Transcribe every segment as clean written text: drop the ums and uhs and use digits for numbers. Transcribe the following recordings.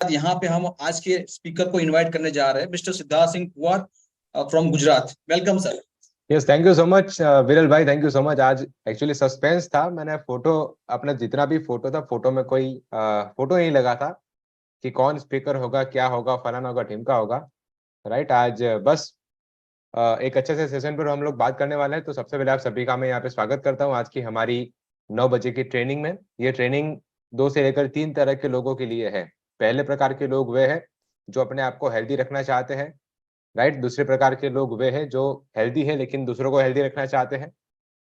यहाँ पे हम आज के स्पीकर को इनवाइट करने जा रहे हैं, mister Siddharth Singh Puwar from Gujarat. Welcome sir. Yes, thank you so much Viral भाई, थैंक यू सो मच। आज एक्चुअली सस्पेंस था, मैंने फोटो अपना जितना भी फोटो था, फोटो में कोई फोटो नहीं लगा था कि कौन स्पीकर होगा, क्या होगा, फलाना होगा, ढिमका होगा। राइट, आज बस एक अच्छे से सेशन पर हम लोग बात करने वाले हैं। तो सबसे पहले आप सभी का मैं यहाँ पे स्वागत करता हूँ आज की हमारी 9 बजे की ट्रेनिंग में। ये ट्रेनिंग 2 से लेकर 3 तरह के लोगों के लिए है। पहले प्रकार के लोग वे हैं जो अपने आप को हेल्दी रखना चाहते हैं। राइट, दूसरे प्रकार के लोग वे हैं जो हेल्दी है लेकिन दूसरों को हेल्दी रखना चाहते हैं।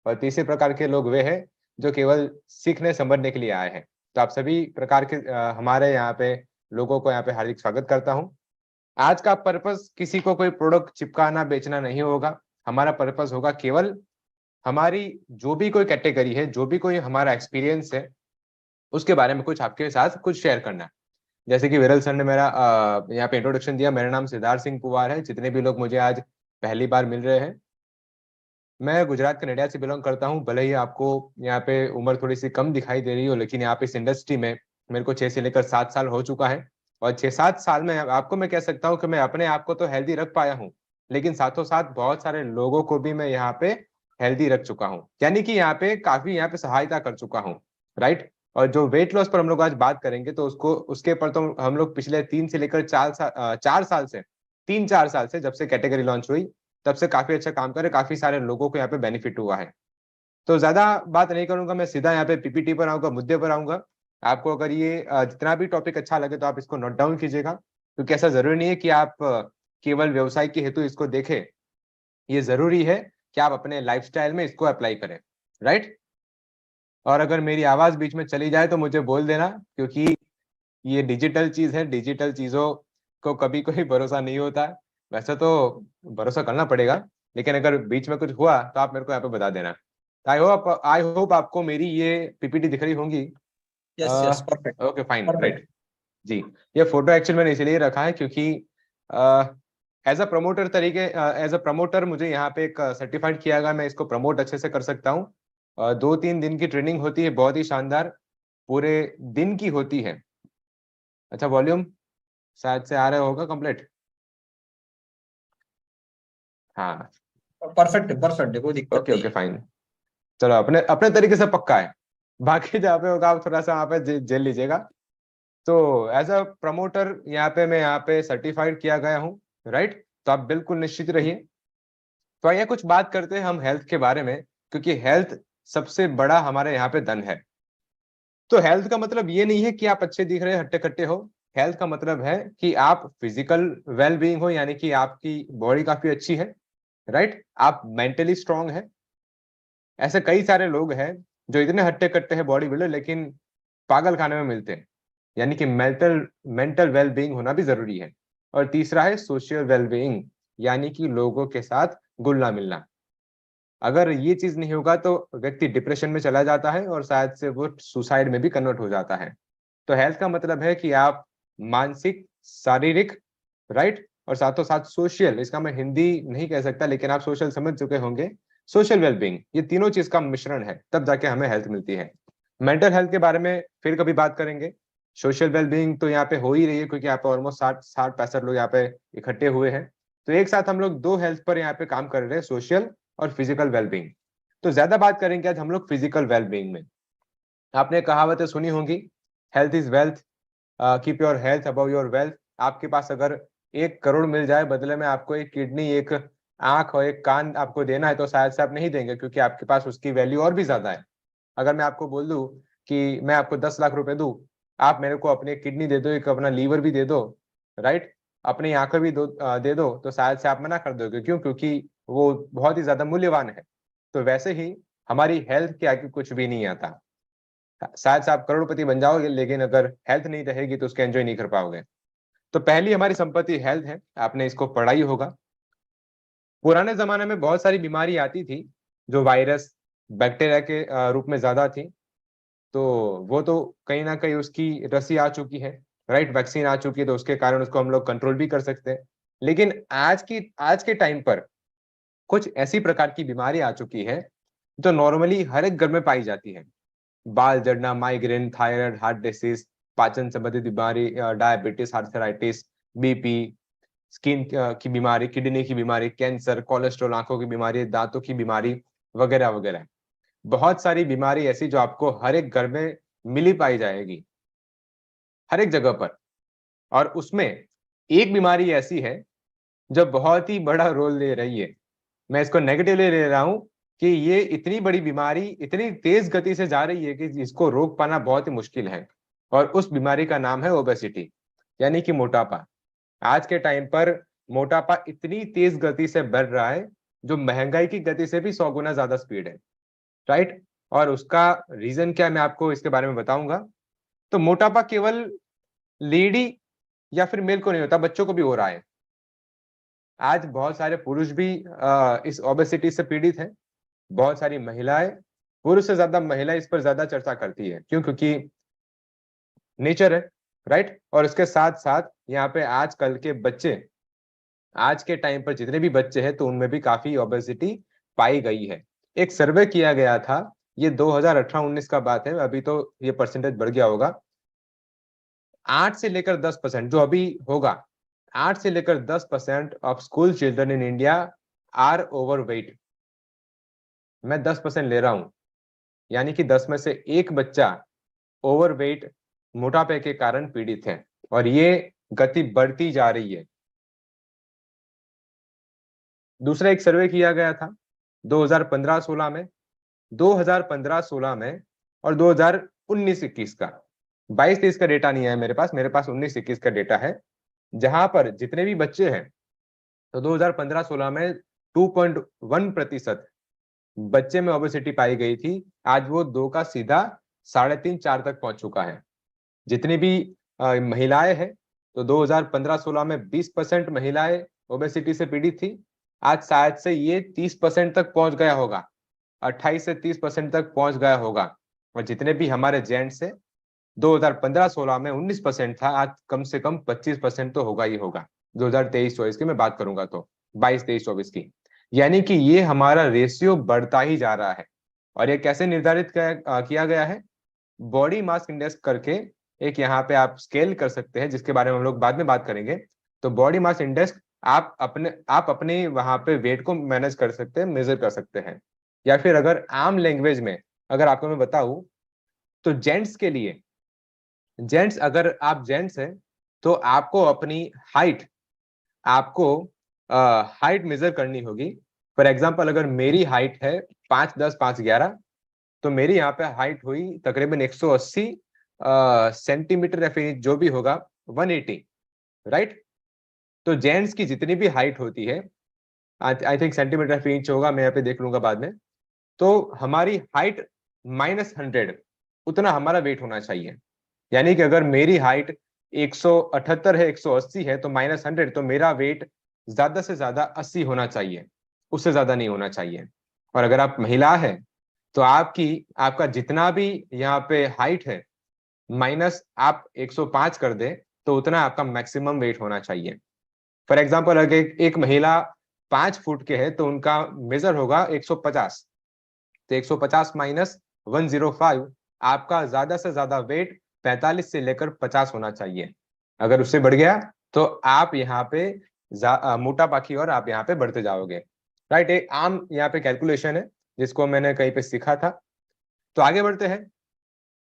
और तीसरे प्रकार के लोग वे हैं जो केवल सीखने समझने के लिए आए हैं। तो आप सभी प्रकार के हमारे यहाँ पे लोगों को यहाँ पे हार्दिक स्वागत करता हूँ। आज का पर्पस किसी को कोई प्रोडक्ट चिपकाना बेचना नहीं होगा। हमारा पर्पस होगा केवल हमारी जो भी कोई कैटेगरी है, जो भी कोई हमारा एक्सपीरियंस है, उसके बारे में कुछ आपके साथ कुछ शेयर करना है। जैसे कि विरल सर ने मेरा यहाँ पे इंट्रोडक्शन दिया, मेरा नाम सिद्धार्थ सिंह पुवार है। जितने भी लोग मुझे आज पहली बार मिल रहे हैं, मैं गुजरात के नडियाद से बिलोंग करता हूँ। भले ही आपको यहाँ पे उम्र थोड़ी सी कम दिखाई दे रही हो, लेकिन यहाँ पे इस इंडस्ट्री में मेरे को 6 से लेकर 7 साल हो चुका है। और 6-7 साल में आपको मैं कह सकता हूँ कि मैं अपने आप को तो हेल्दी रख पाया हूँ, लेकिन साथों साथ बहुत सारे लोगों को भी मैं यहाँ पे हेल्दी रख चुका हूँ, यानी कि यहाँ पे काफी यहाँ पे सहायता कर चुका हूँ। राइट। और जो वेट लॉस पर हम लोग आज बात करेंगे, तो उसके पर तो हम लोग पिछले 3 से लेकर 4 साल से 3-4 साल से जब से कैटेगरी लॉन्च हुई, तब से काफी अच्छा काम करे, काफी सारे लोगों को यहाँ पे बेनिफिट हुआ है। तो ज्यादा बात नहीं करूंगा, मैं सीधा यहाँ पे पीपीटी पर आऊंगा, मुद्दे पर आऊंगा। आपको अगर ये जितना भी टॉपिक अच्छा लगे तो आप इसको नोट डाउन कीजिएगा, क्योंकि ऐसा जरूरी नहीं है कि आप केवल व्यवसाय के हेतु इसको देखें। ये जरूरी है कि आप अपने लाइफस्टाइल में इसको अप्लाई करें। राइट। और अगर मेरी आवाज बीच में चली जाए तो मुझे बोल देना, क्योंकि ये डिजिटल चीज है, डिजिटल चीजों को कभी कोई भरोसा नहीं होता है। वैसे तो भरोसा करना पड़ेगा, लेकिन अगर बीच में कुछ हुआ तो आप मेरे को यहाँ पे बता देना। आई होप आपको मेरी ये पीपीटी दिख रही होंगी। Yes yes, perfect okay, fine, perfect. Right. जी, ये फोटो एक्चुअल मैंने इसलिए रखा है क्योंकि एज अ प्रमोटर मुझे यहाँ पे एक सर्टिफाइड किया गया, मैं इसको प्रमोट अच्छे से कर सकता हूँ। 2-3 दिन की ट्रेनिंग होती है, बहुत ही शानदार, पूरे दिन की होती है। अच्छा, वॉल्यूम शायद से आ रहा होगा कंप्लीट। हाँ, परफेक्ट है, परफेक्ट है, कोई दिक्कत ओके नहीं ओके, है। फाइन। चलो, अपने अपने तरीके से पक्का है। बाकी जहाँ पे होगा आप थोड़ा सा वहाँ पे झेल लीजिएगा। तो एज अ प्रमोटर यहाँ पे मैं यहाँ पे सर्टिफाइड किया गया हूँ। राइट, तो आप बिल्कुल निश्चित रहिए। तो आइए कुछ बात करते हैं हम हेल्थ के बारे में, क्योंकि हेल्थ सबसे बड़ा हमारे यहाँ पे धन है। तो हेल्थ का मतलब ये नहीं है कि आप अच्छे दिख रहे हट्टे कट्टे हो। हेल्थ का मतलब है कि आप फिजिकल वेल बीइंग हो, यानी कि आपकी बॉडी काफी अच्छी है। राइट, आप मेंटली स्ट्रांग है। ऐसे कई सारे लोग हैं जो इतने हट्टे कट्टे हैं बॉडी बिल्डर, लेकिन पागल खाने में मिलते हैं। यानी कि मेंटल मेंटल वेल बीइंग होना भी जरूरी है। और तीसरा है सोशल वेल बीइंग, यानी कि लोगों के साथ घुलना मिलना। अगर ये चीज नहीं होगा तो व्यक्ति डिप्रेशन में चला जाता है और शायद से वो सुसाइड में भी कन्वर्ट हो जाता है। तो हेल्थ का मतलब है कि आप मानसिक, शारीरिक, राइट, और साथों साथ सोशल, इसका मैं हिंदी नहीं कह सकता लेकिन आप सोशल समझ चुके होंगे। सोशल वेलबींग, ये तीनों चीज का मिश्रण है, तब जाके हमें हेल्थ मिलती है। मेंटल हेल्थ के बारे में फिर कभी बात करेंगे। सोशल वेलबींग तो यहाँ पे हो ही रही है, क्योंकि यहाँ पे ऑलमोस्ट 60-65 लोग यहाँ पे इकट्ठे हुए हैं। तो एक साथ हम लोग 2 हेल्थ पर यहाँ पे काम कर रहे हैं, सोशल और फिजिकल वेलबींग। तो ज्यादा बात करेंगे आज हम लोग फिजिकल वेलबींग में। आपने कहावतें सुनी होंगी, health is wealth, keep your health above your wealth. आपके पास अगर 1 करोड़ मिल जाए, बदले में आपको एक किडनी, एक आंख और एक कान आपको देना है, तो शायद से आप नहीं देंगे, क्योंकि आपके पास उसकी वैल्यू और भी ज्यादा है। अगर मैं आपको बोल दूं कि मैं आपको 10 लाख रुपए दूं, आप मेरे को अपनी किडनी दे दो, एक अपना लीवर भी दे दो, राइट, अपनी आंखें भी दे दो, तो शायद से आप मना कर दोगे। क्यों? क्योंकि वो बहुत ही ज्यादा मूल्यवान है। तो वैसे ही हमारी हेल्थ के आगे कुछ भी नहीं आता। शायद से आप करोड़पति बन जाओगे, लेकिन अगर हेल्थ नहीं रहेगी तो उसके एंजॉय नहीं कर पाओगे। तो पहली हमारी संपत्ति हेल्थ है, आपने इसको पढ़ा ही होगा। पुराने जमाने में बहुत सारी बीमारी आती थी जो वायरस, बैक्टीरिया के रूप में ज्यादा थी। तो वो तो कहीं ना कहीं उसकी रसी आ चुकी है, राइट, वैक्सीन आ चुकी है, तो उसके कारण उसको हम लोग कंट्रोल भी कर सकते हैं। लेकिन आज के टाइम पर कुछ ऐसी प्रकार की बीमारी आ चुकी है जो नॉर्मली हर एक घर में पाई जाती है। बाल जड़ना, माइग्रेन, थायराइड, हार्ट डिसीज, पाचन संबंधित बीमारी, डायबिटीज, आर्थराइटिस, बीपी, स्किन की बीमारी, किडनी की बीमारी, कैंसर, कोलेस्ट्रॉल, आंखों की बीमारी, दांतों की बीमारी वगैरह वगैरह। बहुत सारी बीमारी ऐसी जो आपको हर एक घर में मिली पाई जाएगी, हर एक जगह पर। और उसमें एक बीमारी ऐसी है जो बहुत ही बड़ा रोल ले रही है। मैं इसको नेगेटिवली ले रहा हूं कि ये इतनी बड़ी बीमारी इतनी तेज गति से जा रही है कि इसको रोक पाना बहुत ही मुश्किल है। और उस बीमारी का नाम है ओबेसिटी, यानी कि मोटापा। आज के टाइम पर मोटापा इतनी तेज गति से बढ़ रहा है जो महंगाई की गति से भी 100 गुना ज्यादा स्पीड है, राइट। और उसका रीजन क्या है मैं आपको इसके बारे में बताऊंगा। तो मोटापा केवल लेडी या फिर मेल को नहीं होता, बच्चों को भी हो रहा है। आज बहुत सारे पुरुष भी इस ओबेसिटी से पीड़ित हैं, बहुत सारी महिलाएं, पुरुष से ज्यादा महिला इस पर ज्यादा चर्चा करती है। क्यों? क्योंकि नेचर है, राइट। और इसके साथ साथ यहाँ पे आजकल के बच्चे, आज के टाइम पर जितने भी बच्चे हैं तो उनमें भी काफी ओबेसिटी पाई गई है। एक सर्वे किया गया था, ये 2018-19 का बात है, अभी तो ये परसेंटेज बढ़ गया होगा। 8 से लेकर 10% जो अभी होगा, 8 से लेकर 10% of school children in India are overweight. मैं 10% ले रहा हूं, यानी कि 10 में से एक बच्चा ओवरवेट, मोटापे के कारण पीड़ित है। और ये गति बढ़ती जा रही है। दूसरा एक सर्वे किया गया था 2015-16 में, 2015-16 में और 2019-21 का। 22-23 का डेटा नहीं है मेरे पास 19-21 का डेटा है, जहां पर जितने भी बच्चे हैं तो 2015-16 में 2.1% बच्चे में ओबेसिटी पाई गई थी। आज वो 2 का सीधा 3.5-4 तक पहुंच चुका है। जितनी भी महिलाएं हैं तो 2015-16 में 20% महिलाएं ओबेसिटी से पीड़ित थी। आज शायद से ये 30% तक पहुंच गया होगा, 28 से 30% तक पहुंच गया होगा। और जितने भी हमारे जेंट्स है, 2015-16 में 19% था, आज कम से कम 25% तो होगा ही होगा। 2023-24 की मैं बात करूंगा तो 22-23-24 की, यानी कि ये हमारा रेशियो बढ़ता ही जा रहा है। और ये कैसे निर्धारित किया गया है? बॉडी मास इंडेक्स करके एक यहाँ पे आप स्केल कर सकते हैं, जिसके बारे में हम लोग बाद में बात करेंगे। तो बॉडी मास इंडेक्स आप अपने वहां पे वेट को मैनेज कर सकते हैं, मेजर कर सकते हैं। या फिर अगर आम लैंग्वेज में अगर आपको मैं बताऊं तो जेंट्स के लिए, जेंट्स अगर आप जेंट्स हैं तो आपको अपनी हाइट, आपको हाइट मेजर करनी होगी। फॉर एग्जांपल अगर मेरी हाइट है 5'10", 5'11", तो मेरी यहाँ पे हाइट हुई तकरीबन 180 सेंटीमीटर या फिर जो भी होगा 180, राइट। तो जेंट्स की जितनी भी हाइट होती है, I think centimetre fee inch होगा, मैं यहाँ पे देख लूंगा बाद में। तो हमारी हाइट -100 उतना हमारा वेट होना चाहिए। यानी कि अगर मेरी हाइट 178 है, 180 है, तो -100 तो मेरा वेट ज्यादा से ज्यादा 80 होना चाहिए, उससे ज्यादा नहीं होना चाहिए। और अगर आप महिला है तो आपका जितना भी यहाँ पे हाइट है माइनस आप 105 कर दे तो उतना आपका मैक्सिमम वेट होना चाहिए। फॉर एग्जाम्पल अगर एक महिला 5 फुट के है तो उनका मेजर होगा 150, तो 150 - 105 आपका ज्यादा से ज्यादा वेट 45 से लेकर 50 होना चाहिए। अगर उससे बढ़ गया तो आप यहाँ पे मोटापा की ओर आप यहाँ पे बढ़ते जाओगे, राइट। एक आम यहाँ पे कैलकुलेशन है जिसको मैंने कहीं पे सीखा था। तो आगे बढ़ते हैं।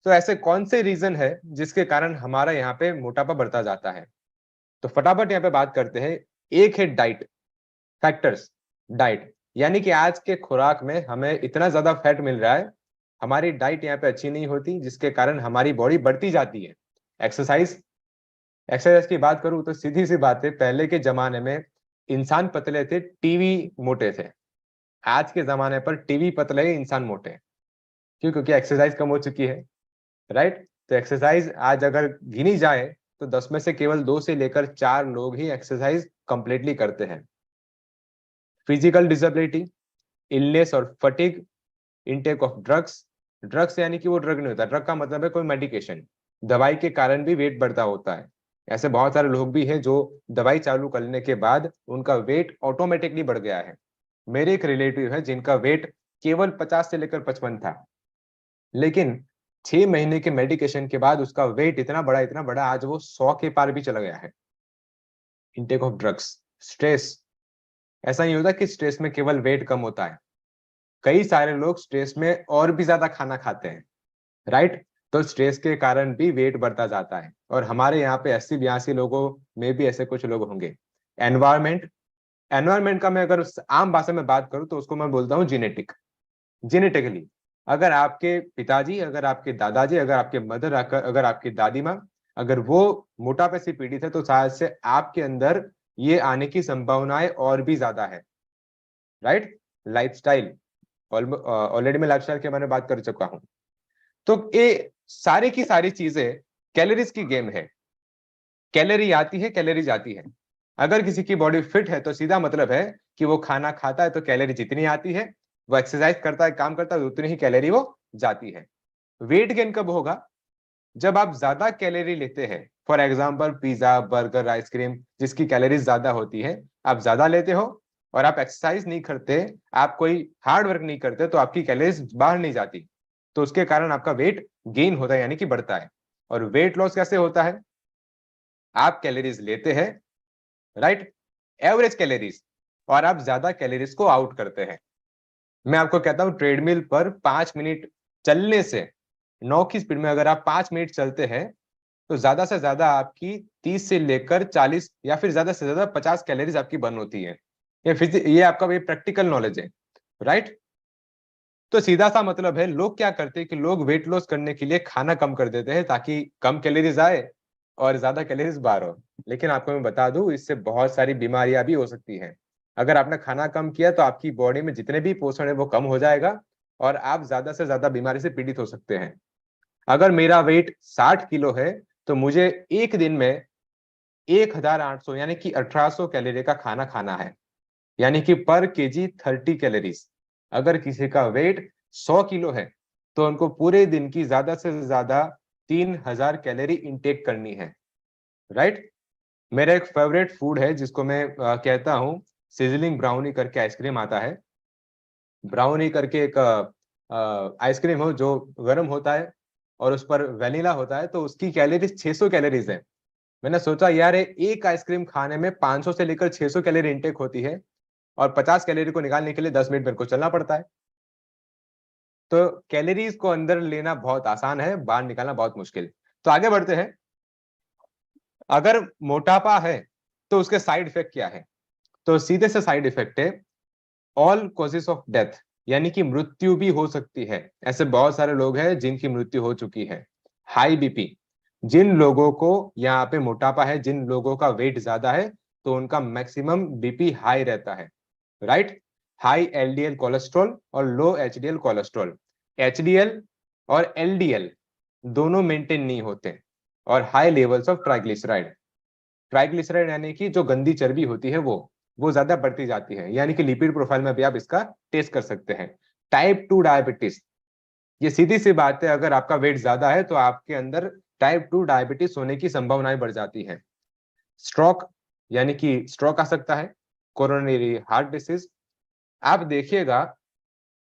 तो ऐसे कौन से रीजन है जिसके कारण हमारा यहाँ पे मोटापा बढ़ता जाता है? तो फटाफट यहाँ पे बात करते हैं। एक है डाइट फैक्टर्स, डाइट, यानी कि आज के खुराक में हमें इतना ज्यादा फैट मिल रहा है, हमारी डाइट यहाँ पे अच्छी नहीं होती, जिसके कारण हमारी बॉडी बढ़ती जाती है। एक्सरसाइज, एक्सरसाइज की बात करूं तो सीधी सी बात है, पहले के जमाने में इंसान पतले थे, टीवी मोटे थे। आज के जमाने पर टीवी पतले है, इंसान मोटे। क्यों? क्योंकि एक्सरसाइज कम हो चुकी है, राइट। तो एक्सरसाइज आज अगर गिनी जाए तो 10 में से केवल 2 से लेकर 4 लोग ही एक्सरसाइज कंप्लीटली करते हैं। फिजिकल डिसेबिलिटी, इलनेस और fatigue, intake of drugs, drugs यानी कि वो ड्रग नहीं होता, ड्रग का मतलब है कोई मेडिकेशन, दवाई के कारण भी वेट बढ़ता होता है। ऐसे बहुत सारे लोग भी हैं जो दवाई चालू करने के बाद उनका वेट ऑटोमेटिकली बढ़ गया है। मेरे एक रिलेटिव है जिनका वेट केवल 50 से लेकर 55 था, लेकिन 6 महीने के मेडिकेशन के बाद उसका वेट इतना बड़ा आज वो 100 के पार भी चला गया है। इंटेक ऑफ ड्रग्स, स्ट्रेस, ऐसा नहीं होता कि स्ट्रेस में केवल वेट कम होता है, कई सारे लोग स्ट्रेस में और भी ज्यादा खाना खाते हैं, राइट। तो स्ट्रेस के कारण भी वेट बढ़ता जाता है, और हमारे यहाँ पे 80-82 लोगों में भी ऐसे कुछ लोग होंगे। एनवायरमेंट, एनवायरमेंट का मैं अगर आम भाषा में बात करूं तो उसको मैं बोलता हूँ जेनेटिक। जेनेटिकली अगर आपके पिताजी, अगर आपके दादाजी, अगर आपके मदर, अगर आपकी दादी माँ, अगर वो मोटापे से पीड़ित है तो शायद से आपके अंदर ये आने की संभावनाएं और भी ज्यादा है, राइट। लाइफस्टाइल, ऑलरेडी मैं लाइफस्टाइल के बारे में बात कर चुका हूं। तो ये सारी की सारी चीजें कैलोरीज की गेम है। कैलोरी आती है, कैलोरी जाती है। अगर किसी की बॉडी फिट है तो सीधा मतलब है कि वो खाना खाता है तो कैलोरी जितनी आती है, वो एक्सरसाइज करता है, काम करता है, उतनी ही कैलोरी वो जाती है। वेट गेन कब होगा? जब आप ज्यादा कैलोरी लेते हैं, for example pizza, burger, ice cream, जिसकी कैलोरीज ज्यादा होती है, आप ज्यादा लेते हो और आप एक्सरसाइज नहीं करते, आप कोई हार्ड वर्क नहीं करते, तो आपकी कैलोरीज बाहर नहीं जाती, तो उसके कारण आपका वेट गेन होता है, यानी कि बढ़ता है। और वेट लॉस कैसे होता है? आप कैलोरीज लेते हैं, राइट, एवरेज कैलोरीज, और आप ज्यादा कैलोरीज को आउट करते हैं। मैं आपको कहता हूं ट्रेडमिल पर 5 मिनट चलने से, 9 की स्पीड में अगर आप 5 मिनट चलते हैं तो ज्यादा से ज्यादा आपकी 30 से लेकर 40 या फिर ज्यादा से ज्यादा 50 कैलोरीज आपकी बर्न होती है। ये आपका भी प्रैक्टिकल नॉलेज है, राइट। तो सीधा सा मतलब है, लोग क्या करते हैं कि लोग वेट लॉस करने के लिए खाना कम कर देते हैं ताकि कम कैलोरीज आए और ज्यादा कैलोरीज बाहर हो। लेकिन आपको मैं बता दूं, इससे बहुत सारी बीमारियां भी हो सकती हैं। अगर आपने खाना कम किया तो आपकी बॉडी में जितने भी पोषण है वो कम हो जाएगा और आप ज्यादा से ज्यादा बीमारी से पीड़ित हो सकते हैं। अगर मेरा वेट 60 किलो है तो मुझे एक दिन में 1800 यानी कि 1800 कैलोरी का खाना खाना है, यानी कि पर केजी 30 कैलोरीज। अगर किसी का वेट 100 किलो है तो उनको पूरे दिन की ज्यादा से ज्यादा 3000 कैलोरी इंटेक करनी है, राइट। मेरा एक फेवरेट फूड है जिसको मैं कहता हूँ सिजलिंग ब्राउनी करके आइसक्रीम आता है। ब्राउनी करके एक आइसक्रीम हो जो गर्म होता है और उस पर वेनिला होता है, तो उसकी कैलोरीज 600 कैलोरीज है। मैंने सोचा यार एक आइसक्रीम खाने में 500 से लेकर 600 कैलोरी इंटेक होती है और 50 कैलोरी को निकालने के लिए 10 मिनट मेरे को चलना पड़ता है। तो कैलोरीज को अंदर लेना बहुत आसान है, बाहर निकालना बहुत मुश्किल। तो आगे बढ़ते हैं। अगर मोटापा है तो उसके साइड इफेक्ट क्या है? तो सीधे से साइड इफेक्ट है ऑल कॉजेस ऑफ डेथ, यानी कि मृत्यु भी हो सकती है। ऐसे बहुत सारे लोग हैं जिनकी मृत्यु हो चुकी है। हाई बीपी, जिन लोगों को यहाँ पे मोटापा है, जिन लोगों का वेट ज्यादा है, तो उनका मैक्सिमम बीपी हाई रहता है, राइट। हाई एलडीएल कोलेस्ट्रॉल और लो एचडीएल कोलेस्ट्रॉल। एचडीएल और एलडीएल दोनों मेंटेन नहीं होते। और high levels of triglyceride, triglyceride यानी कि जो गंदी चर्बी होती है वो ज्यादा बढ़ती जाती है, यानी कि लिपिड प्रोफाइल में भी आप इसका टेस्ट कर सकते हैं। टाइप 2 डायबिटीज, ये सीधी सी बात है, अगर आपका वेट ज्यादा है तो आपके अंदर टाइप 2 डायबिटीज होने की संभावनाएं बढ़ जाती है। स्ट्रोक, यानी कि स्ट्रोक आ सकता है। कोरोनरी हार्ट डिसीज, आप देखिएगा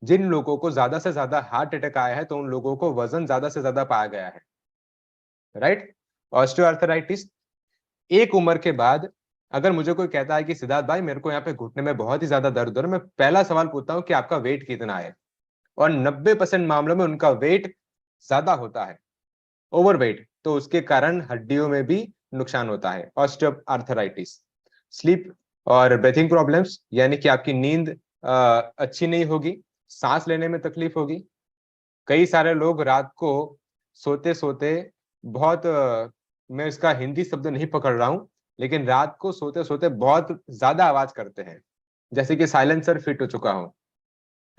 जिन लोगों को ज्यादा से ज्यादा हार्ट अटैक आया है तो उन लोगों को वजन ज्यादा से ज्यादा पाया गया है, राइट। ऑस्टियोआर्थराइटिस, एक उम्र के बाद अगर मुझे कोई कहता है कि सिद्धार्थ भाई मेरे को यहाँ पे घुटने में बहुत ही ज्यादा दर्द हो रहा है, मैं पहला सवाल पूछता हूँ कि आपका वेट कितना है, और 90% मामलों में उनका वेट ज्यादा होता है, ओवरवेट, तो उसके कारण हड्डियों में भी नुकसान होता है। ऑस्टियोआर्थराइटिस, स्लीप और ब्रीथिंग प्रॉब्लम्स, यानी कि आपकी नींद अच्छी नहीं होगी, सांस लेने में तकलीफ होगी। कई सारे लोग रात को सोते सोते बहुत मैं इसका हिंदी शब्द नहीं पकड़ रहा हूं, लेकिन रात को सोते सोते बहुत ज्यादा आवाज करते हैं, जैसे कि साइलेंसर फिट हो चुका हो।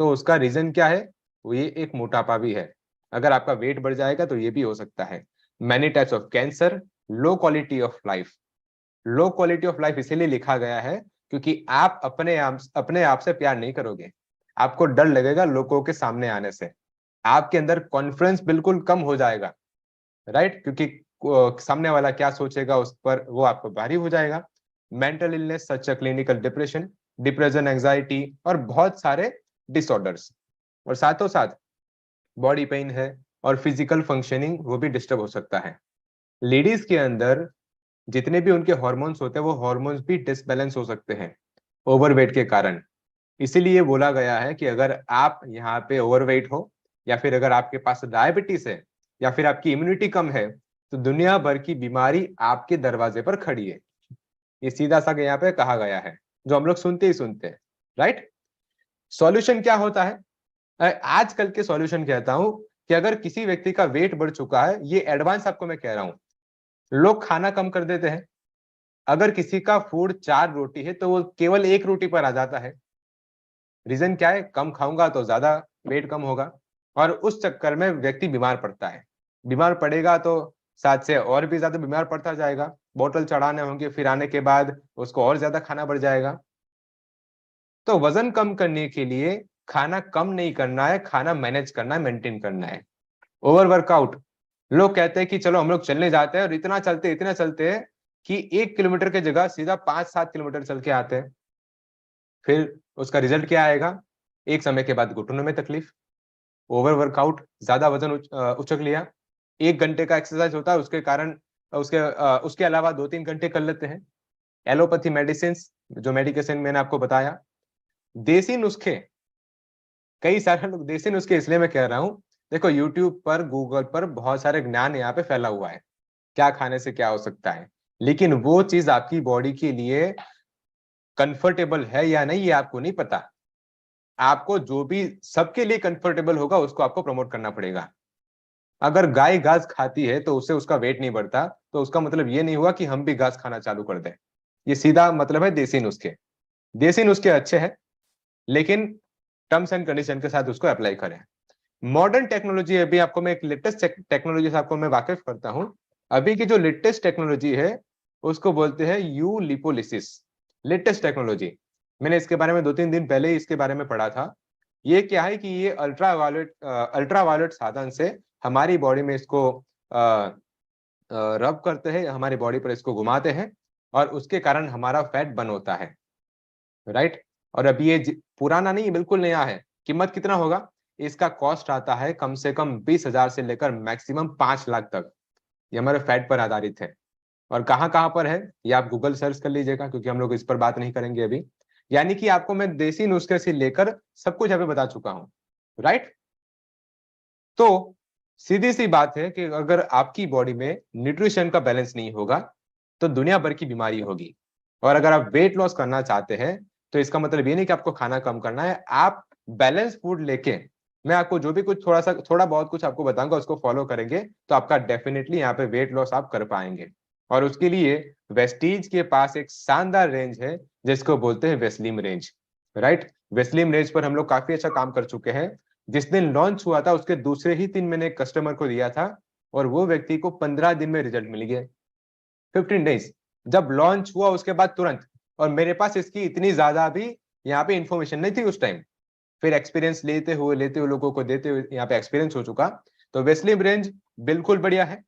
तो उसका रीजन क्या है? वो ये एक मोटापा भी है। अगर आपका वेट बढ़ जाएगा तो ये भी हो सकता है। Many types of cancer, low quality of life. Low quality of life इसीलिए लिखा गया है क्योंकि आप अपने आप से प्यार नहीं करोगे, आपको डर लगेगा लोगों के सामने आने से, आपके अंदर कॉन्फिडेंस बिल्कुल कम हो जाएगा, राइट, क्योंकि सामने वाला क्या सोचेगा उस पर वो आपको भारी हो जाएगा। मेंटल इलनेस सच क्लिनिकल डिप्रेशन, डिप्रेशन, एंजाइटी और बहुत सारे डिसऑर्डर्स। और साथों साथ बॉडी पेन है और फिजिकल फंक्शनिंग वो भी डिस्टर्ब हो सकता है। लेडीज के अंदर जितने भी उनके हॉर्मोन्स होते हैं वो हॉर्मोन्स भी डिसबैलेंस हो सकते हैं ओवरवेट के कारण। इसीलिए बोला गया है कि अगर आप यहाँ पे ओवरवेट हो या फिर अगर आपके पास डायबिटीज है या फिर आपकी इम्यूनिटी कम है तो दुनिया भर की बीमारी आपके दरवाजे पर खड़ी है। ये सीधा सा यहाँ पे कहा गया है, जो हम लोग सुनते ही सुनते हैं, राइट। सॉल्यूशन क्या होता है? आजकल के सॉल्यूशन कहता हूं कि अगर किसी व्यक्ति का वेट बढ़ चुका है, ये एडवांस आपको मैं कह रहा हूं, लोग खाना कम कर देते हैं। अगर किसी का फूड 4 रोटी है तो वो केवल 1 रोटी पर आ जाता है। रीजन क्या है? कम खाऊंगा तो ज्यादा वेट कम होगा, और उस चक्कर में व्यक्ति बीमार पड़ता है। बीमार पड़ेगा तो साथ से और भी ज्यादा बीमार पड़ता जाएगा, बोतल चढ़ाने होंगे, फिर आने के बाद उसको और ज्यादा खाना बढ़ जाएगा। तो वजन कम करने के लिए खाना कम नहीं करना है, खाना मैनेज करना है, मेंटेन करना है। ओवर वर्कआउट, लोग कहते हैं कि चलो हम लोग चलने जाते हैं और इतना चलते हैं कि 1 किलोमीटर की जगह सीधा 5-7 किलोमीटर चल के आते हैं। फिर उसका रिजल्ट क्या आएगा? एक समय के बाद घुटनों में तकलीफ। ओवर वर्कआउट, ज्यादा वजन उचक लिया, 1 घंटे का एक्सरसाइज होता है, उसके कारण उसके अलावा 2-3 घंटे कर लेते हैं। एलोपैथी मेडिसिन, जो मेडिकेशन मैंने आपको बताया, देसी नुस्खे, कई सारे लोग देसी नुस्खे इसलिए मैं कह रहा हूं, देखो यूट्यूब पर, गूगल पर बहुत सारे ज्ञान यहाँ पे फैला हुआ है, क्या खाने से क्या हो सकता है, लेकिन वो चीज आपकी बॉडी के लिए कंफर्टेबल है या नहीं ये आपको नहीं पता। आपको जो भी सबके लिए कंफर्टेबल होगा उसको आपको प्रमोट करना पड़ेगा। अगर गाय घास खाती है तो उससे उसका वेट नहीं बढ़ता, तो उसका मतलब ये नहीं हुआ कि हम भी घास खाना चालू कर दें। ये सीधा मतलब है देसी नुस्खे। देसी नुस्खे अच्छे हैं, लेकिन टर्म्स एंड कंडीशन के साथ उसको अप्लाई करें। मॉडर्न टेक्नोलॉजी, अभी आपको मैं एक लेटेस्ट टेक्नोलॉजी से आपको मैं वाकिफ करता हूं। अभी की जो लेटेस्ट टेक्नोलॉजी है उसको बोलते हैं यू लिपोलिसिस। लेटेस्ट टेक्नोलॉजी, मैंने इसके बारे में 2-3 दिन पहले ही इसके बारे में पढ़ा था। ये क्या है कि ये अल्ट्रावायलेट साधन से हमारी बॉडी में इसको रब करते हैं, हमारी बॉडी पर इसको घुमाते हैं, और उसके कारण हमारा फैट बर्न होता है, राइट। और अभी ये पुराना नहीं, बिल्कुल नया है। कीमत कितना होगा? इसका कॉस्ट आता है कम से कम 20,000 से लेकर मैक्सिमम 5 लाख तक। ये हमारे फैट पर आधारित है। और कहाँ कहाँ पर है ये आप गूगल सर्च कर लीजिएगा, क्योंकि हम लोग इस पर बात नहीं करेंगे अभी। यानी कि आपको मैं देसी नुस्खे से लेकर सब कुछ यहाँ पे बता चुका हूं, राइट। तो सीधी सी बात है कि अगर आपकी बॉडी में न्यूट्रिशन का बैलेंस नहीं होगा तो दुनिया भर की बीमारी होगी। और अगर आप वेट लॉस करना चाहते हैं तो इसका मतलब ये नहीं कि आपको खाना कम करना है, आप बैलेंस फूड लेके, मैं आपको जो भी कुछ थोड़ा बहुत कुछ आपको बताऊंगा उसको फॉलो करेंगे तो आपका डेफिनेटली यहाँ पे वेट लॉस आप कर पाएंगे। और उसके लिए वेस्टीज के पास एक शानदार रेंज है जिसको बोलते हैं Weslim range, right. Weslim range पर हम लोग काफी अच्छा काम कर चुके हैं। जिस दिन लॉन्च हुआ था उसके दूसरे ही दिन मैंने एक कस्टमर को दिया था और वो व्यक्ति को 15 दिन में रिजल्ट मिल गया। 15 डेज जब लॉन्च हुआ उसके बाद तुरंत। और मेरे पास इसकी इतनी ज्यादा भी यहाँ पे इंफॉर्मेशन नहीं थी उस टाइम, फिर एक्सपीरियंस लेते हुए लोगों को देते हुए यहाँ पे एक्सपीरियंस हो चुका। तो वेस्लिम रेंज बिल्कुल बढ़िया है।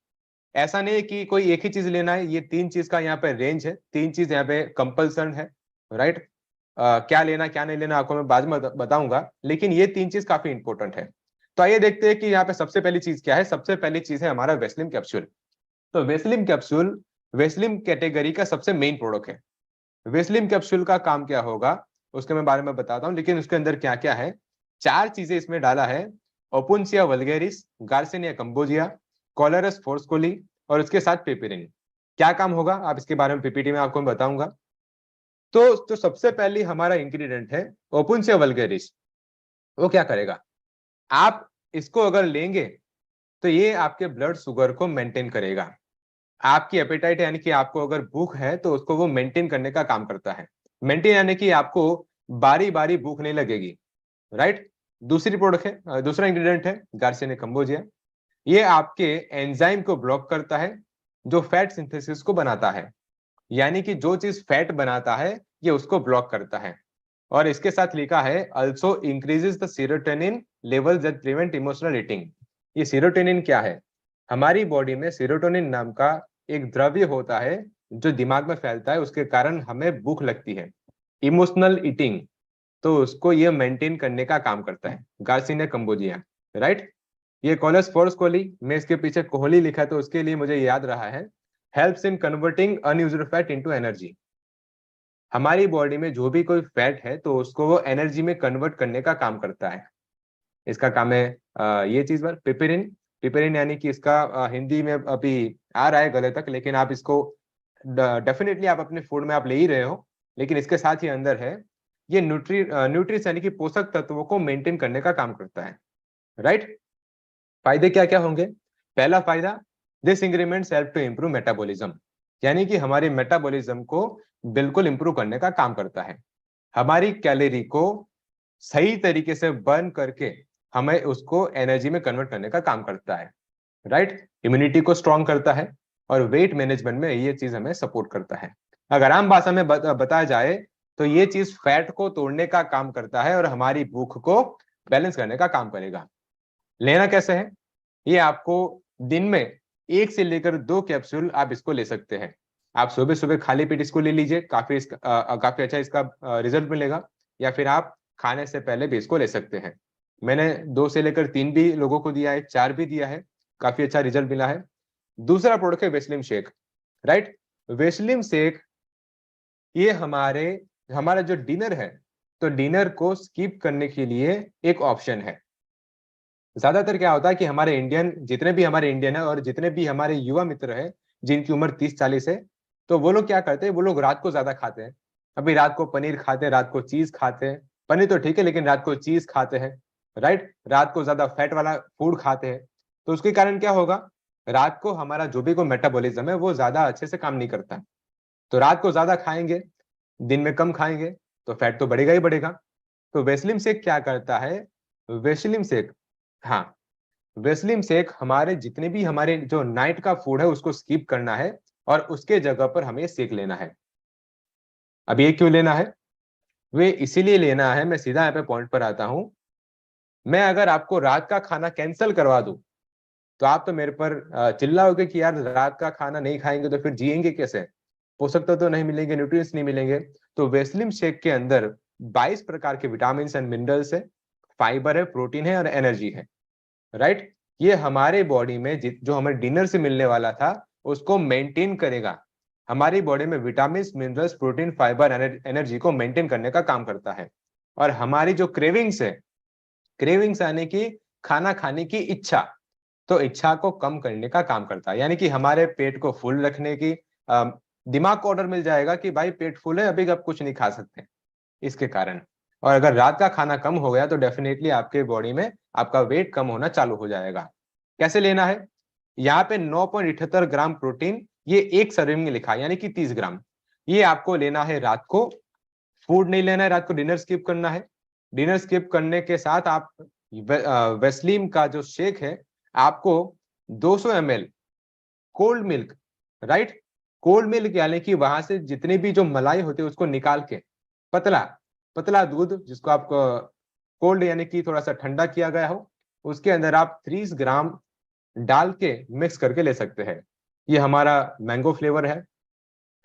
ऐसा नहीं है कि कोई एक ही चीज लेना है, ये 3 चीज का यहाँ पे रेंज है, 3 चीज यहाँ पे कंपल्सन है, राइट। क्या लेना क्या नहीं लेना आपको मैं बाद में बताऊंगा, लेकिन ये 3 चीज काफी इंपॉर्टेंट है। तो आइए देखते हैं कि यहाँ पे सबसे पहली चीज क्या है। सबसे पहली चीज है हमारा वेस्लिम कैप्सूल। तो वेस्लिम कैप्सूल वेस्लिम कैटेगरी का सबसे मेन प्रोडक्ट है। वेस्लिम कैप्सूल का काम क्या होगा उसके मैं बारे में बताता हूँ, लेकिन उसके अंदर क्या क्या है। 4 चीजें इसमें डाला है, ओपुन्सिया वल्गेरिस, गार्सिनिया कंबोजिया, कॉलरस फोर्स्कोली और उसके साथ पेपिरिन। क्या काम होगा आप इसके बारे में पीपीटी में आपको मैं बताऊंगा। तो सबसे पहली हमारा इंग्रेडिएंट है ओपुन्सिया वल्गेरिस। वो क्या करेगा, आप इसको अगर लेंगे तो ये आपके ब्लड शुगर को मेंटेन करेगा। आपकी एपेटाइट यानी कि आपको अगर भूख है तो उसको वो मेंटेन करने का काम करता है। मेंटेन यानी कि आपको बारी बारी भूख नहीं लगेगी, राइट। दूसरी प्रोडक्ट है, दूसरा इंग्रेडिएंट है गार्सिनिया कंबोजिया। ये आपके एंजाइम को ब्लॉक करता है जो फैट सिंथेसिस को बनाता है, यानी कि जो चीज फैट बनाता है ये उसको ब्लॉक करता है। और इसके साथ लिखा है also increases the serotonin level that prevent emotional eating. ये सेरोटोनिन क्या है? हमारी बॉडी में सेरोटोनिन नाम का एक द्रव्य होता है जो दिमाग में फैलता है, उसके कारण हमें भूख लगती है, इमोशनल ईटिंग। तो उसको ये मेंटेन करने का काम करता है गार्सिनिया कंबोजिया, राइट। ये कोलेस फोर्स कोली, मैं इसके पीछे कोहली लिखा है तो उसके लिए मुझे याद रहा है, helps in converting unused fat into energy. हमारी बॉडी में जो भी कोई फैट है तो उसको वो एनर्जी में कन्वर्ट करने का काम करता है। इसका काम है ये चीज पर पिपेरिन। पिपेरिन यानी कि इसका हिंदी में अभी आ रहा है गले तक, लेकिन आप इसको डेफिनेटली आप अपने फूड में आप ले ही रहे हो, लेकिन इसके साथ ही अंदर है ये न्यूट्रिएंट्स यानी कि पोषक तत्वों को मेंटेन करने का काम करता है, राइट। फायदे क्या क्या होंगे? पहला फायदा, this increments help to improve metabolism, यानी कि हमारे मेटाबॉलिज्म को बिल्कुल इंप्रूव करने का काम करता है। हमारी कैलोरी को सही तरीके से बर्न करके हमें उसको एनर्जी में कन्वर्ट करने का काम करता है, राइट। इम्यूनिटी को स्ट्रॉन्ग करता है और वेट मैनेजमेंट में ये चीज हमें सपोर्ट करता है। अगर आम भाषा में बताया जाए तो ये चीज फैट को तोड़ने का काम करता है और हमारी भूख को बैलेंस करने का काम करेगा। लेना कैसे है? ये आपको दिन में 1 से लेकर 2 कैप्सूल आप इसको ले सकते हैं। आप सुबह सुबह खाली पेट इसको ले लीजिए, काफी अच्छा इसका रिजल्ट मिलेगा। या फिर आप खाने से पहले भी इसको ले सकते हैं। मैंने 2 से लेकर 3 भी लोगों को दिया है, 4 भी दिया है, काफी अच्छा रिजल्ट मिला है। दूसरा प्रोडक्ट है Weslim shake, right. Weslim shake ये हमारा जो डिनर है, तो डिनर को स्किप करने के लिए एक ऑप्शन है। ज्यादातर क्या होता है कि जितने भी हमारे इंडियन है और जितने भी हमारे युवा मित्र है जिनकी उम्र 30-40 है, तो वो लोग क्या करते हैं, वो लोग रात को ज्यादा खाते हैं। अभी रात को पनीर खाते हैं, रात को चीज खाते हैं। पनीर तो ठीक है, लेकिन रात को चीज खाते हैं, राइट। रात को ज्यादा फैट वाला फूड खाते हैं। तो उसके कारण क्या होगा, रात को हमारा जो भी कोई मेटाबॉलिज्म है वो ज्यादा अच्छे से काम नहीं करता। तो रात को ज्यादा खाएंगे, दिन में कम खाएंगे, तो फैट तो बढ़ेगा ही बढ़ेगा। तो वेस्लिम शेक क्या करता है, वेस्लिम शेक, हाँ, वेस्लिम शेक हमारे जो नाइट का फूड है उसको स्किप करना है और उसके जगह पर हमें शेक लेना है। अब ये क्यों लेना है? वे इसीलिए लेना है, मैं सीधा यहाँ पे पॉइंट पर आता हूं। मैं अगर आपको रात का खाना कैंसिल करवा दूं तो आप तो मेरे पर चिल्लाओगे कि यार रात का खाना नहीं खाएंगे तो फिर जिएंगे कैसे, पोषक तत्व तो नहीं मिलेंगे, न्यूट्रिएंट्स नहीं मिलेंगे। तो वेस्लिम शेक के अंदर 22 प्रकार के विटामिन एंड मिनरल्स है, फाइबर है, प्रोटीन है और एनर्जी है, राइट। ये हमारे बॉडी में जो हमें डिनर से मिलने वाला था उसको मेंटेन करेगा। हमारी बॉडी में vitamin, minerals, protein, fibre, energy को मेंटेन करने का काम करता है। और हमारी जो क्रेविंग्स है, क्रेविंग्स यानी कि खाना खाने की इच्छा, तो इच्छा को कम करने का काम करता है। यानी कि हमारे पेट को फुल रखने की दिमाग को ऑर्डर मिल जाएगा कि भाई पेट फुल है, अभी अब कुछ नहीं खा सकते, इसके कारण। और अगर रात का खाना कम हो गया तो डेफिनेटली आपके बॉडी में आपका वेट कम होना चालू हो जाएगा। कैसे लेना है? यहाँ पे 9.78 ग्राम प्रोटीन, ये एक सर्विंग में लिखा है, यानी कि 30 ग्राम। ये आपको लेना है रात को, फूड नहीं लेना है रात को, डिनर स्किप करना है। डिनर स्किप करने के साथ आप वेस्लीम का जो शेक है आपको 200 ml cold milk, right. Cold milk यानी कि वहां से जितनी भी जो मलाई होती है उसको निकाल के पतला पतला दूध, जिसको आप कोल्ड यानी कि थोड़ा सा ठंडा किया गया हो, उसके अंदर आप 30 ग्राम डाल के मिक्स करके ले सकते हैं। ये हमारा मैंगो फ्लेवर है।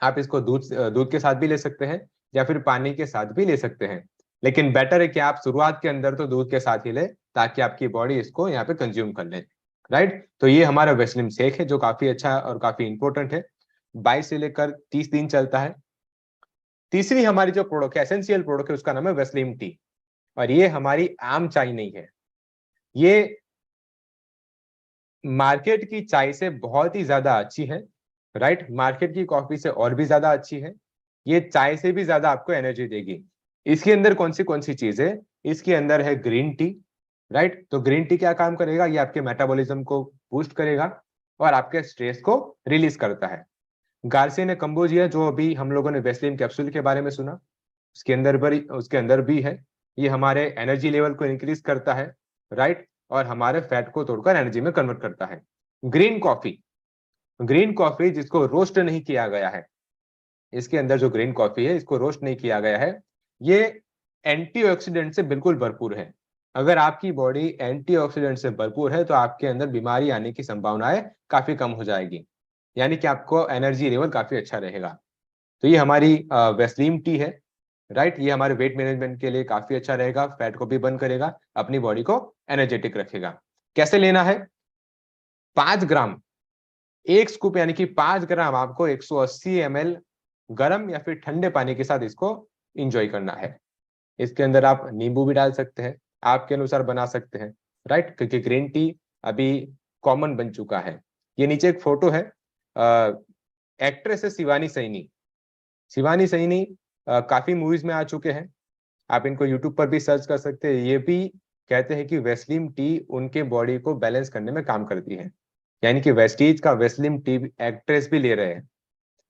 आप इसको दूध के साथ भी ले सकते हैं या फिर पानी के साथ भी ले सकते हैं, लेकिन बेटर है कि आप शुरुआत के अंदर तो दूध के साथ ही ले, ताकि आपकी बॉडी इसको यहाँ पे कंज्यूम कर ले, राइट। तो ये हमारा वेस्लिम शेक है जो काफी अच्छा और काफी इंपॉर्टेंट है, 22 से लेकर 30 दिन चलता है। तीसरी हमारी जो प्रोडक्ट है, एसेंशियल प्रोडक्ट है, उसका नाम है वेस्लिम टी। और ये हमारी आम चाय नहीं है, ये मार्केट की चाय से बहुत ही ज्यादा अच्छी है, राइट। मार्केट की कॉफी से और भी ज्यादा अच्छी है। ये चाय से भी ज्यादा आपको एनर्जी देगी। इसके अंदर कौन सी चीज है? इसके अंदर है ग्रीन टी, राइट। तो ग्रीन टी क्या काम करेगा? ये आपके मेटाबॉलिज्म को बूस्ट करेगा और आपके स्ट्रेस को रिलीज करता है। गार्सिया कंबोजिया, जो अभी हम लोगों ने वेस्लिन कैप्सूल के बारे में सुना, उसके अंदर भी है। ये हमारे एनर्जी लेवल को इंक्रीज करता है, राइट, और हमारे फैट को तोड़कर एनर्जी में कन्वर्ट करता है। ग्रीन कॉफी जिसको रोस्ट नहीं किया गया है, इसके अंदर जो ग्रीन कॉफी है इसको रोस्ट नहीं किया गया है, ये एंटीऑक्सीडेंट से बिल्कुल भरपूर है। अगर आपकी बॉडी एंटीऑक्सीडेंट से भरपूर है तो आपके अंदर बीमारी आने की संभावनाएं काफी कम हो जाएगी, यानी कि आपको एनर्जी लेवल काफी अच्छा रहेगा। तो ये हमारी वेस्लीम टी है, राइट। ये हमारे वेट मैनेजमेंट के लिए काफी अच्छा रहेगा, फैट को भी बर्न करेगा, अपनी बॉडी को एनर्जेटिक रखेगा। कैसे लेना है? 5 ग्राम, एक स्कूप यानी कि 5 ग्राम आपको 180 ml गर्म या फिर ठंडे पानी के साथ इसको इंजॉय करना है। इसके अंदर आप नींबू भी डाल सकते हैं, आपके अनुसार बना सकते हैं, राइट, क्योंकि ग्रीन टी अभी कॉमन बन चुका है। ये नीचे एक फोटो है, एक्ट्रेस है शिवानी सैनी। शिवानी सैनी काफी मूवीज में आ चुके हैं, आप इनको यूट्यूब पर भी सर्च कर सकते हैं। ये भी कहते हैं कि वेस्लिम टी उनके बॉडी को बैलेंस करने में काम करती है, यानी कि वेस्टीज का वेस्लिम टी एक्ट्रेस भी ले रहे हैं।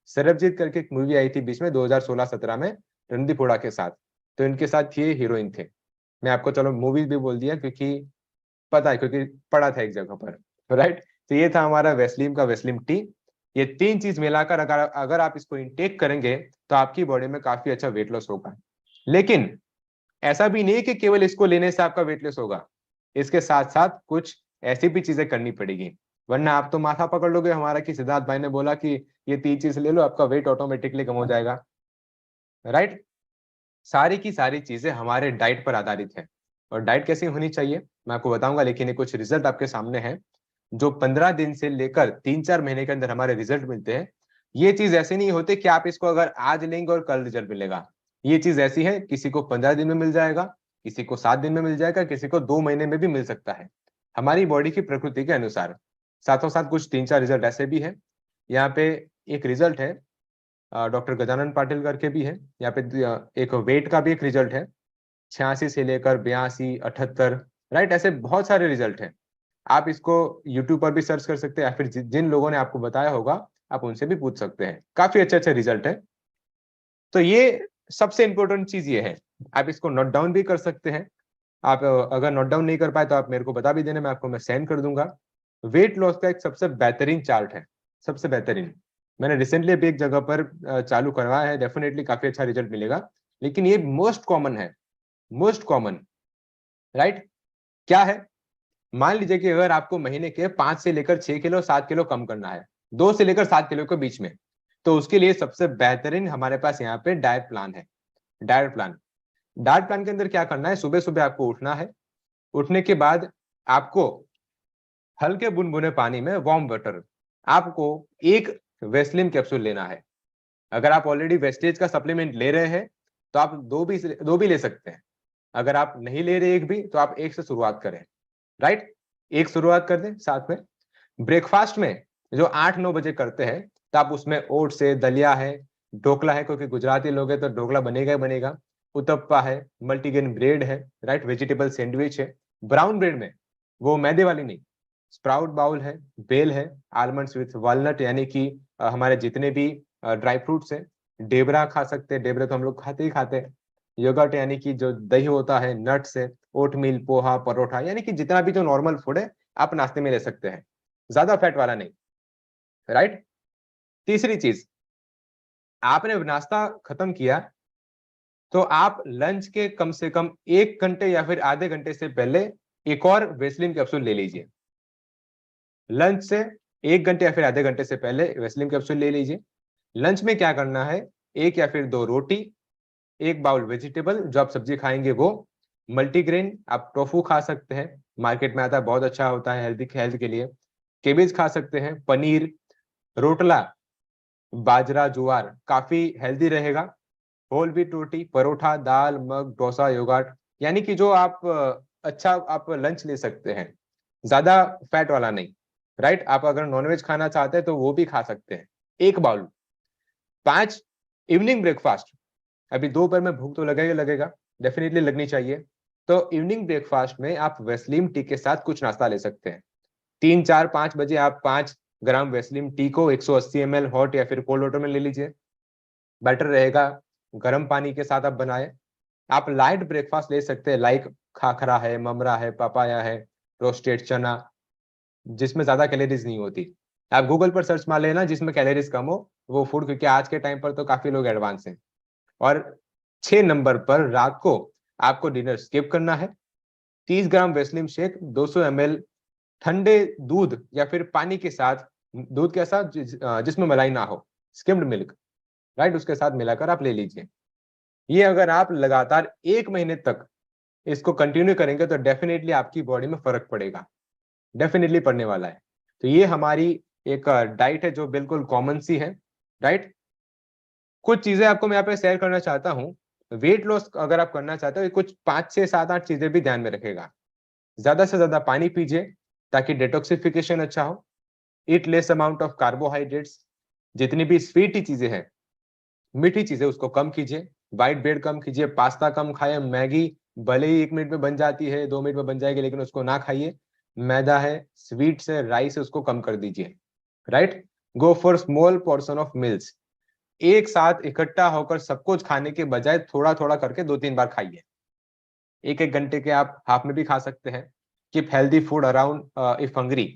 सरबजीत करके एक मूवी आई थी बीच में 2016-17 में रणदीप हुडा के साथ, तो इनके साथ ये हीरोइन थे। मैं आपको चलो मूवी भी बोल दिया क्योंकि पता है, क्योंकि पढ़ा था एक जगह पर, राइट। तो ये था हमारा वेस्लिम का वेस्लिम टी। ये 3 चीज मिलाकर अगर अगर आप इसको इनटेक करेंगे तो आपकी बॉडी में काफी अच्छा वेट लॉस होगा। लेकिन ऐसा भी नहीं है कि केवल इसको लेने से आपका वेट लॉस होगा, इसके साथ साथ कुछ ऐसी भी चीजें करनी पड़ेगी, वरना आप तो माथा पकड़ लोगे हमारा कि सिद्धार्थ भाई ने बोला कि ये 3 चीज ले लो आपका वेट ऑटोमेटिकली कम हो जाएगा, राइट। सारी की सारी चीजें हमारे डाइट पर आधारित है, और डाइट कैसी होनी चाहिए मैं आपको बताऊंगा, लेकिन ये कुछ रिजल्ट आपके सामने हैं जो 15 दिन से लेकर 3-4 महीने के अंदर हमारे रिजल्ट मिलते हैं। ये चीज ऐसी नहीं होती कि आप इसको अगर आज लेंगे और कल रिजल्ट मिलेगा। ये चीज ऐसी है, किसी को 15 दिन में मिल जाएगा, किसी को 7 दिन में मिल जाएगा, किसी को 2 महीने में भी मिल सकता है, हमारी बॉडी की प्रकृति के अनुसार। साथों साथ कुछ 3-4 रिजल्ट ऐसे भी है। यहाँ पे एक रिजल्ट है डॉक्टर गजानन पाटिल करके भी है, यहाँ पे एक वेट का भी एक रिजल्ट है, 86 से लेकर 82, 78, राइट, ऐसे बहुत सारे रिजल्ट हैं। आप इसको यूट्यूब पर भी सर्च कर सकते हैं, या फिर जिन लोगों ने आपको बताया होगा आप उनसे भी पूछ सकते हैं, काफी अच्छे अच्छे रिजल्ट है। तो ये सबसे इंपॉर्टेंट चीज ये है, आप इसको नोट डाउन भी कर सकते हैं। आप अगर नोट डाउन नहीं कर पाए तो आप मेरे को बता भी देना, मैं आपको मैं सेंड कर दूंगा। वेट लॉस का एक सबसे बेहतरीन चार्ट है, सबसे बेहतरीन। मैंने रिसेंटली अभी एक जगह पर चालू करवाया है, डेफिनेटली काफी अच्छा रिजल्ट मिलेगा। लेकिन ये मोस्ट कॉमन है, मोस्ट कॉमन, राइट। क्या है? मान लीजिए कि अगर आपको महीने के 5 से लेकर 6 किलो 7 किलो कम करना है, 2 से लेकर 7 किलो के बीच में, तो उसके लिए सबसे बेहतरीन हमारे पास यहाँ पे डाइट प्लान है। डाइट प्लान, डाइट प्लान के अंदर क्या करना है, सुबह सुबह आपको उठना है। उठने के बाद आपको हल्के बुनबुने पानी में वार्म वाटर, आपको एक वेस्लिन कैप्सूल लेना है। अगर आप ऑलरेडी वेस्टेज का सप्लीमेंट ले रहे हैं तो आप दो भी ले सकते हैं। अगर आप नहीं ले रहे एक भी, तो आप एक से शुरुआत करें, राइट। एक शुरुआत कर दें। साथ में ब्रेकफास्ट में जो 8-9 बजे करते हैं, तो आप उसमें ओट्स है, दलिया है, ढोकला है, क्योंकि गुजराती लोग हैं तो ढोकला बनेगा ही बनेगा, उत्तप्पा है, मल्टीग्रेन ब्रेड है, राइट, वेजिटेबल सैंडविच है। ब्राउन ब्रेड में वो मैदे वाली नहीं, स्प्राउट बाउल है, बेल है, आलमंड्स विथ वॉलनट, यानी कि हमारे जितने भी ड्राई फ्रूट्स हैं। डेबरा खा सकते हैं, डेबरा तो हम लोग खाते ही खाते हैं। योगर्ट यानी कि जो दही होता है, नट्स है, ओटमील, पोहा, परोठा, यानी कि जितना भी जो नॉर्मल फूड है आप नाश्ते में ले सकते हैं, ज्यादा फैट वाला नहीं, राइट। तीसरी चीज, आपने नाश्ता खत्म किया तो आप लंच के कम से कम 1 घंटे या फिर आधे घंटे से पहले एक और वेस्लिन कैप्सूल ले लीजिए। लंच से 1 घंटे या फिर आधे घंटे से पहले वेस्लिन कैप्सूल ले लीजिए। लंच में क्या करना है, 1 या फिर 2 रोटी, 1 बाउल वेजिटेबल, जो आप सब्जी खाएंगे वो, मल्टीग्रेन, आप टोफू खा सकते हैं, मार्केट में आता है, बहुत अच्छा होता है हेल्थ के लिए। केबेज खा सकते हैं, पनीर, रोटला, बाजरा, ज्वार, काफी हेल्दी रहेगा। होल व्हीट रोटी, परोठा, दाल, मग, डोसा, योगर्ट, यानी कि जो आप अच्छा आप लंच ले सकते हैं, ज्यादा फैट वाला नहीं, राइट। आप अगर नॉनवेज खाना चाहते हैं तो वो भी खा सकते हैं, 1 बाउल। 5 इवनिंग ब्रेकफास्ट, अभी दोपहर में भूख तो लगेगा, डेफिनेटली लगनी चाहिए। तो इवनिंग ब्रेकफास्ट में आप वेस्लिम टी के साथ कुछ नाश्ता ले सकते हैं। 3-4-5 बजे आप 5 ग्राम वेस्लिम टी को 180 ml हॉट या फिर कोल्ड वाटर में ले लीजिए, बेटर रहेगा। गर्म पानी के साथ आप बनाए। आप लाइट ब्रेकफास्ट ले सकते हैं, लाइक खाखरा है, ममरा है, पपाया है, रोस्टेड चना, जिसमें ज्यादा कैलोरीज नहीं होती। आप गूगल पर सर्च मार लेना जिसमें कैलोरीज कम हो वो फूड, क्योंकि आज के टाइम पर तो काफी लोग एडवांस हैं। और 6 नंबर पर रात को आपको डिनर स्किप करना है। 30 ग्राम वेस्लिम शेक 200 ml ठंडे दूध या फिर पानी के साथ, दूध के साथ जिसमें मलाई ना हो, स्किम्ड मिल्क, राइट, उसके साथ मिलाकर आप ले लीजिए। ये अगर आप लगातार 1 महीने तक इसको कंटिन्यू करेंगे तो डेफिनेटली आपकी बॉडी में फर्क पड़ेगा। डेफिनेटली पड़ने वाला है। तो ये हमारी एक डाइट है जो बिल्कुल कॉमन सी है, राइट। कुछ चीजें आपको मैं यहाँ पे शेयर करना चाहता हूँ। वेट लॉस अगर आप करना चाहते हो, कुछ 5 6 7 8 चीजें भी ध्यान में रखेगा। ज्यादा से ज्यादा पानी पीजिए ताकि डिटॉक्सिफिकेशन अच्छा हो। Eat less amount of carbohydrates, जितनी भी स्वीटी चीजें हैं, मीठी चीजें, उसको कम कीजिए। व्हाइट ब्रेड कम कीजिए, पास्ता कम खाइए, मैगी भले ही 1 मिनट में बन जाती है, 2 मिनट में बन जाएगी, लेकिन उसको ना खाइए। मैदा है, स्वीट्स है, राइस है, उसको कम कर दीजिए, right. Go for small portion of meals. एक साथ इकट्ठा होकर सब कुछ खाने के बजाय थोड़ा थोड़ा करके 2 3 बार खाइए। 1 1 घंटे के आप हाफ में भी खा सकते हैं। Keep healthy food around if hungry.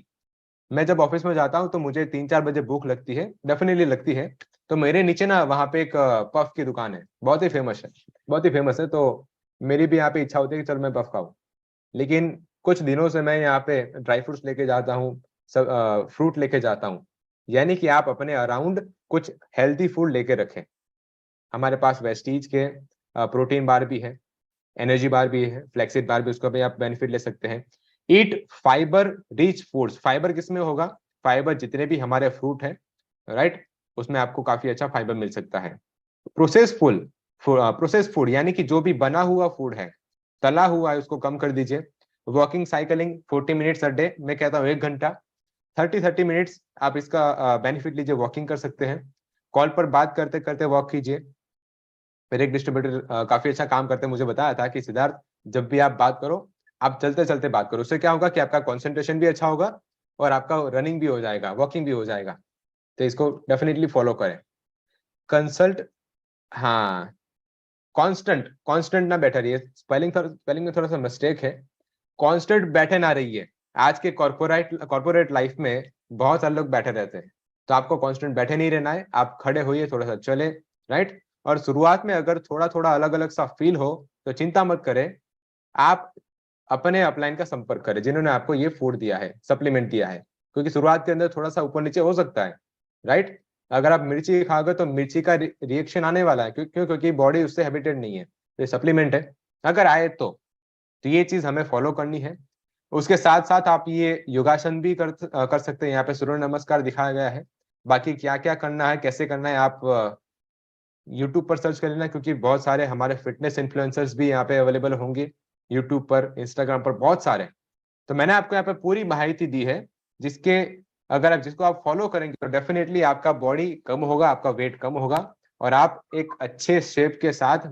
मैं जब ऑफिस में जाता हूँ तो मुझे 3 4 बजे भूख लगती है, डेफिनेटली लगती है। तो मेरे नीचे ना वहाँ पे एक पफ की दुकान है, बहुत ही फेमस है, बहुत ही फेमस है। तो मेरी भी यहाँ पे इच्छा होती है कि चल मैं पफ खाऊं। लेकिन कुछ दिनों से मैं यहाँ पे ड्राई फ्रूट्स लेके जाता हूँ, सब फ्रूट लेके जाता हूँ। यानी कि आप अपने अराउंड कुछ हेल्दी फूड लेके रखें। हमारे पास वेस्टीज के प्रोटीन बार भी है, एनर्जी बार भी है, फ्लेक्सिड बार भी, उसका भी आप बेनिफिट ले सकते हैं। ईट फाइबर रिच फूड्स। फाइबर किसमें होगा? फाइबर जितने भी हमारे फ्रूट हैं, राइट, उसमें आपको काफी अच्छा फाइबर मिल सकता है। प्रोसेस फूड यानी कि जो भी बना हुआ फूड है, तला हुआ है, उसको कम कर दीजिए। Walking cycling 40 minutes a day, मैं कहता हूँ 1 घंटा, 30 मिनट्स आप इसका बेनिफिट लीजिए, वॉकिंग कर सकते हैं। कॉल पर बात करते करते वॉक कीजिए। मेरे एक डिस्ट्रीब्यूटर काफी अच्छा काम करते हैं, मुझे बताया था कि सिद्धार्थ, जब भी आप बात करो, आप चलते चलते बात करो। उससे क्या होगा कि आपका कंसंट्रेशन भी अच्छा होगा और आपका रनिंग भी हो जाएगा, वॉकिंग भी हो जाएगा। तो इसको डेफिनेटली फॉलो करें। कंसल्ट, हाँ, कांस्टेंट, कांस्टेंट ना बैठा रहिए। स्पेलिंग में थोड़ा सा मिस्टेक है। कांस्टेंट बैठे ना रहिए। आज के कॉर्पोरेट लाइफ में बहुत सारे लोग बैठे रहते हैं। तो आपको कांस्टेंट बैठे नहीं रहना है, आप खड़े होइए, थोड़ा सा चले, राइट। और शुरुआत में अगर थोड़ा थोड़ा अलग अलग सा फील हो तो चिंता मत करें। आप अपने अपलाइन का संपर्क करें जिन्होंने आपको ये फूड दिया है, सप्लीमेंट दिया है। क्योंकि शुरुआत के अंदर थोड़ा सा ऊपर नीचे हो सकता है, राइट। अगर आप मिर्ची खाओगे तो मिर्ची का रिएक्शन आने वाला है। क्यों? क्योंकि बॉडी उससे हैबिटेड नहीं है। तो ये सप्लीमेंट है, अगर आए तो ये चीज हमें फॉलो करनी है। उसके साथ साथ आप ये योगासन भी कर सकते हैं। यहाँ पे सूर्य नमस्कार दिखाया गया है। बाकी क्या क्या करना है, कैसे करना है, आप यूट्यूब पर सर्च कर लेना, क्योंकि बहुत सारे हमारे फिटनेस इन्फ्लुएंसर्स भी यहाँ पे अवेलेबल होंगे, यूट्यूब पर, इंस्टाग्राम पर, बहुत सारे। तो मैंने आपको यहाँ पे पूरी माहिती दी है, जिसके अगर आप जिसको आप फॉलो करेंगे तो डेफिनेटली आपका बॉडी कम होगा, आपका वेट कम होगा और आप एक अच्छे शेप के साथ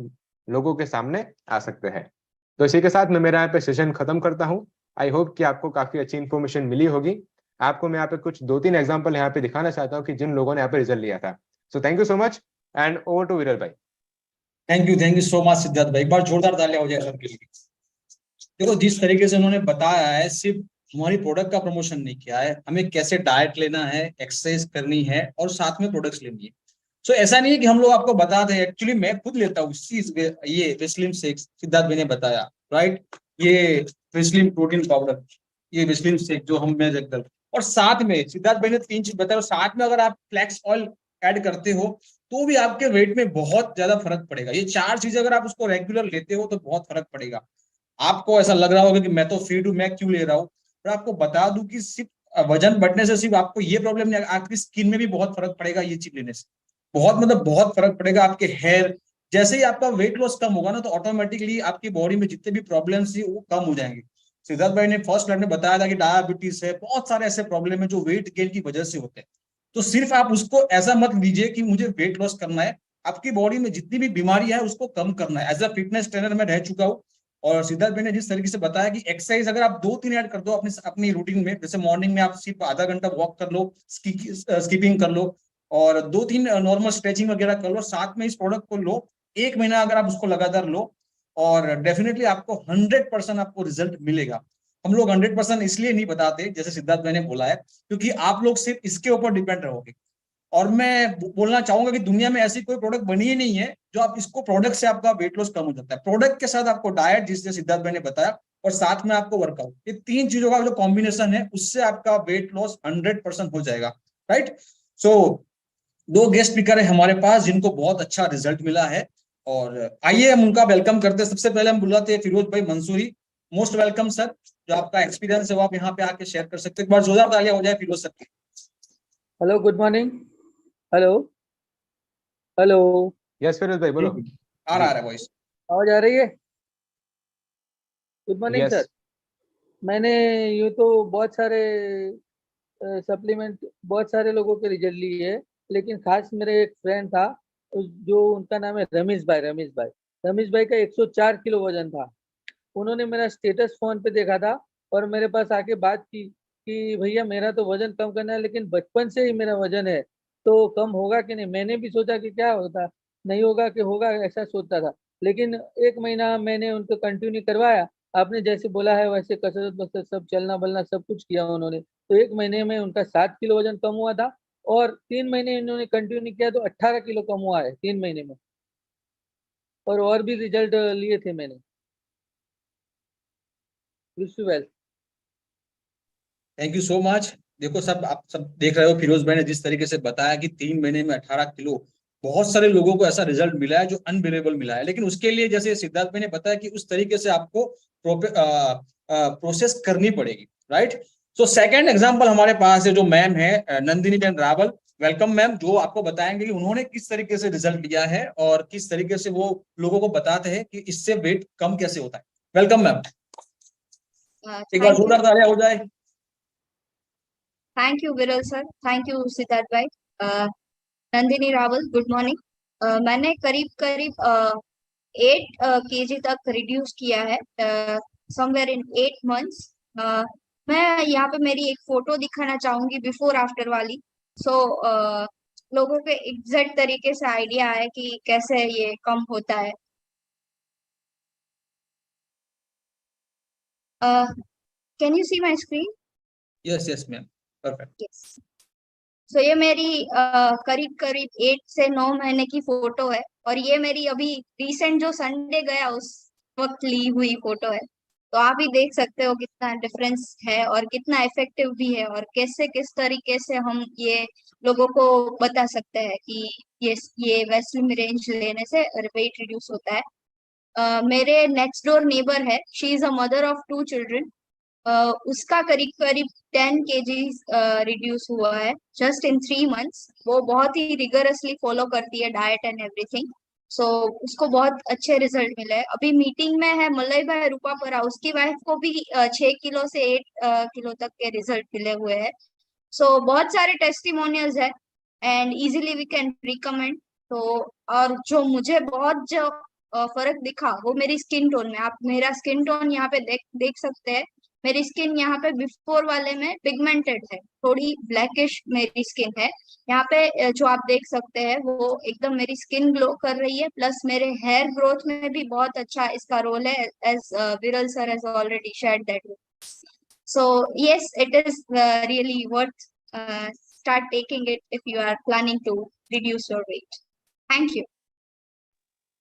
लोगों के सामने आ सकते हैं। तो इसी के साथ मैं मेरा यहाँ पे सेशन खत्म करता हूँ। आई होप कि आपको काफी अच्छी इन्फॉर्मेशन मिली होगी। आपको मैं यहाँ पे कुछ 2 3 एग्जाम्पल यहाँ पे दिखाना चाहता हूँ कि जिन लोगों ने यहाँ पे रिजल्ट लिया था। So thank you so much and over to Viral भाई। Thank you so much Siddharth भाई, एक बार जोरदार तालियां हो जाए सर के लिए। देखो जिस तरीके से उन्होंने बताया है, सिर्फ हमारी प्रोडक्ट का प्रमोशन नहीं किया है, हमें कैसे डाइट लेना है, एक्सरसाइज करनी है और साथ में प्रोडक्ट्स लेनी है। सो ऐसा नहीं है कि हम लोग आपको बता दें, एक्चुअली मैं खुद लेता हूँ ये वेस्लिन शेक, सिद्धार्थ भाई ने बताया, राइट। ये वेस्लिन प्रोटीन पाउडर, ये वेस्लिन शेक जो हम मैं देखता हूँ। और साथ में सिद्धार्थ भाई ने 3 चीज बताया, साथ में अगर आप फ्लैक्स ऑयल ऐड करते हो तो भी आपके वेट में बहुत ज्यादा फर्क पड़ेगा। ये 4 चीजें अगर आप उसको रेगुलर लेते हो तो बहुत फर्क पड़ेगा। आपको ऐसा लग रहा होगा कि मैं तो फिट हूं, मैं क्यों ले रहा हूँ, पर आपको बता दूं कि सिर्फ वजन बढ़ने से सिर्फ आपको ये प्रॉब्लम नहीं, आपकी स्किन में भी बहुत फर्क पड़ेगा ये चीज लेने से। बहुत मतलब बहुत फर्क पड़ेगा आपके हेयर। जैसे ही आपका वेट लॉस कम होगा ना, तो ऑटोमेटिकली आपकी बॉडी में जितने भी प्रॉब्लम्स थी वो कम हो जाएंगे। सिद्धार्थ भाई ने फर्स्ट में बताया था कि डायबिटीज है, बहुत सारे ऐसे प्रॉब्लम है जो वेट गेन की वजह से होते हैं। तो सिर्फ आप उसको ऐसा मत लीजिए कि मुझे वेट लॉस करना है, आपकी बॉडी में जितनी भी बीमारी है उसको कम करना है। एज अ फिटनेस ट्रेनर में रह चुका हूँ। और सिद्धार्थ भाई ने जिस तरीके से बताया कि एक्सरसाइज अगर आप 2 3 ऐड कर दो अपनी अपनी रूटीन में, जैसे मॉर्निंग में आप सिर्फ आधा घंटा वॉक कर लो, स्कीपिंग कर लो और 2 3 नॉर्मल स्ट्रेचिंग वगैरह कर लो, साथ में इस प्रोडक्ट को लो, 1 महीना अगर आप उसको लगातार लो, और डेफिनेटली आपको 100% आपको रिजल्ट मिलेगा। हम लोग 100% इसलिए नहीं बताते जैसे सिद्धार्थ भाई ने बोला है, क्योंकि आप लोग सिर्फ इसके ऊपर डिपेंड रहोगे। और मैं बोलना चाहूंगा कि दुनिया में ऐसी कोई प्रोडक्ट बनी ही नहीं है जो आप इसको प्रोडक्ट से आपका वेट लॉस कम हो जाता है। प्रोडक्ट के साथ आपको डाइट, जिससे सिद्धार्थ भाई ने बताया, और साथ में आपको वर्कआउट, ये 3 चीजों का जो कॉम्बिनेशन है उससे आपका वेट लॉस 100% हो जाएगा, राइट। सो 2 गेस्ट स्पीकर है हमारे पास जिनको बहुत अच्छा रिजल्ट मिला है, और आइए हम उनका वेलकम करते हैं। सबसे पहले हम बुलाते हैं फिरोज भाई मंसूरी। Most welcome sir. जो आपका एक्सपीरियंस है वो आप यहाँ पे आके शेयर कर सकते हैं। एक बार जोरदार तालियां हो जाए फिरोज सर की। Hello, good morning. Hello hello, yes Firoz भाई बोलो। आ रहा है वॉइस। आवाज आ रही है? Good morning yes sir. मैंने यूँ तो बहुत सारे सप्लीमेंट, बहुत सारे लोगों के रिजल्ट लिए है, लेकिन खास मेरे एक फ्रेंड था, जो उनका नाम है रमेश भाई। रमेश भाई का 104 किलो वजन था। उन्होंने मेरा स्टेटस फोन पे देखा था और मेरे पास आके बात की कि भैया मेरा तो वजन कम करना है, लेकिन बचपन से ही मेरा वजन है, तो कम होगा कि नहीं। मैंने भी सोचा कि क्या होता, नहीं होगा कि होगा, ऐसा सोचता था। लेकिन 1 महीना मैंने उनको कंटिन्यू करवाया। आपने जैसे बोला है वैसे कसरत बसरत सब, चलना बलना सब कुछ किया उन्होंने, तो 1 महीने में उनका 7 किलो वजन कम हुआ था। और 3 महीने इन्होंने कंटिन्यू किया तो 18 किलो कम हुआ है 3 महीने में। और भी रिजल्ट लिए थे मैंने। Wish you well. Thank you so much. देखो सब आप सब देख रहे हो, फिरोज भाई ने जिस तरीके से बताया कि 3 महीने में 18 किलो, बहुत सारे लोगों को ऐसा रिजल्ट मिला है जो अनबिलीवेबल मिला है। लेकिन उसके लिए जैसे सिद्धार्थ भाई ने बताया कि उस तरीके से आपको प्रोसेस करनी पड़ेगी, राइट। सो सेकंड एग्जांपल हमारे पास है, जो मैम है Nandini Ben Rawal. Welcome ma'am, जो आपको बताएंगे कि उन्होंने किस तरीके से रिजल्ट लिया है और किस तरीके से वो लोगों को बताते हैं कि इससे वेट कम कैसे होता है। वेलकम मैम, एक बार जोरदार तालियां हो जाए। थैंक यू विरल सर, थैंक यू सिद्धार्थ भाई। Nandini Rawal, good morning. मैंने करीब करीब 8 kg तक रिड्यूस किया है, समवेयर इन 8 months। मैं यहाँ पे मेरी एक फोटो दिखाना चाहूंगी बिफोर आफ्टर वाली, सो लोगों के एग्जैक्ट तरीके से आइडिया है कि कैसे ये कम होता है। Can you see my screen? Yes yes ma'am, perfect. Yes. So ये मेरी करीब करीब 8 से 9 महीने की फोटो है, और ये मेरी अभी रिसेंट जो संडे गया उस वक्त ली हुई फोटो है। तो आप ही देख सकते हो कितना डिफरेंस है और कितना इफेक्टिव भी है, और कैसे किस तरीके से हम ये लोगों को बता सकते हैं कि ये वेस्लिन रेंज लेने से वेट रिड्यूस होता है। मेरे नेक्स्ट डोर नेबर है, she is a mother of 2 children. उसका करीब करीब 10 kg रिड्यूस हुआ है जस्ट इन 3 months। वो बहुत ही रिगरसली फॉलो करती है डाइट एंड एवरीथिंग, सो उसको बहुत अच्छे रिजल्ट मिले हैं। अभी मीटिंग में है मलई भाई रूपापरा, उसकी वाइफ को भी 6 किलो से 8 किलो तक के रिजल्ट मिले हुए हैं। सो बहुत सारे टेस्टिमोनियल्स है and easily we can recommend. तो और जो मुझे बहुत जो फर्क दिखा वो मेरी स्किन टोन में। आप मेरा स्किन टोन यहाँ पे देख सकते हैं। मेरी स्किन यहाँ पे बिफोर वाले में पिगमेंटेड है, थोड़ी ब्लैकिश मेरी स्किन है। यहाँ पे जो आप देख सकते हैं वो एकदम मेरी स्किन ग्लो कर रही है, प्लस मेरे हेयर ग्रोथ में भी बहुत अच्छा इसका रोल है, एज विरल sir has already shared that. So yes, it is really worth start taking it if you are planning to reduce your weight. Thank you.